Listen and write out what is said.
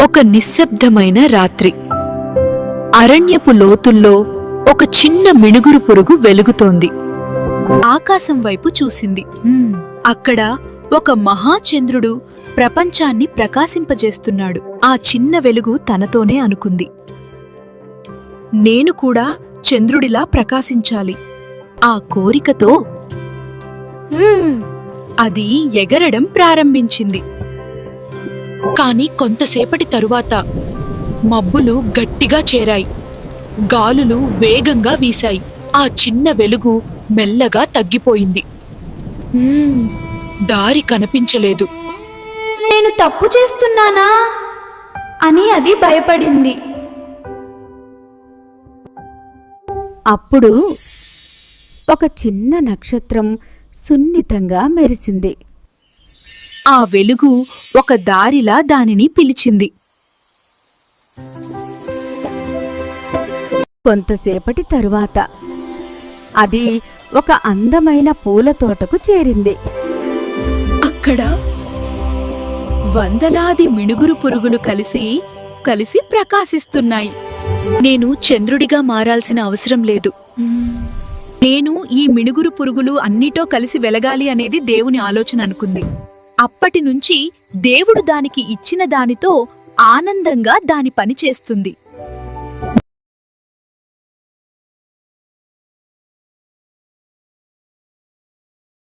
ఒక నిశ్శబ్దమైన రాత్రి. అరణ్యపు లోతుల్లో ఒక చిన్న మిణుగురు పురుగు వెలుగుతోంది. ఆకాశం వైపు చూసింది. అక్కడ ఒక మహాచంద్రుడు ప్రపంచాన్ని ప్రకాశింపజేస్తున్నాడు. ఆ చిన్న వెలుగు తనతోనే అనుకుంది, నేను కూడా చంద్రుడిలా ప్రకాశించాలి. ఆ కోరికతో అది ఎగరడం ప్రారంభించింది. కాని కొంతసేపటి తరువాత మబ్బులు గట్టిగా చేరాయి. గాలులు వేగంగా వీశాయి. ఆ చిన్న వెలుగు మెల్లగా తగ్గిపోయింది. దారి కనిపించలేదు. నేను తప్పు చేస్తున్నానా అని అది భయపడింది. అప్పుడు ఒక చిన్న నక్షత్రం సున్నితంగా మెరిసింది. ఆ వెలుగు ఒక దారిలా దానిని పిలిచింది. కొంతసేపటి తరువాత అది ఒక అందమైన పూల తోటకు చేరింది. అక్కడ వందలాది మిణుగురు పురుగులు కలిసి ప్రకాశిస్తున్నాయి. నేను చంద్రుడిగా మారాల్సిన అవసరం లేదు. నేను ఈ మిణుగురు పురుగులు అన్నిటో కలిసి వెలగాలి అనేది దేవుని ఆలోచన అనుకుంది. అప్పటినుంచి దేవుడు దానికి ఇచ్చిన దానితో ఆనందంగా దాని పని చేస్తుంది.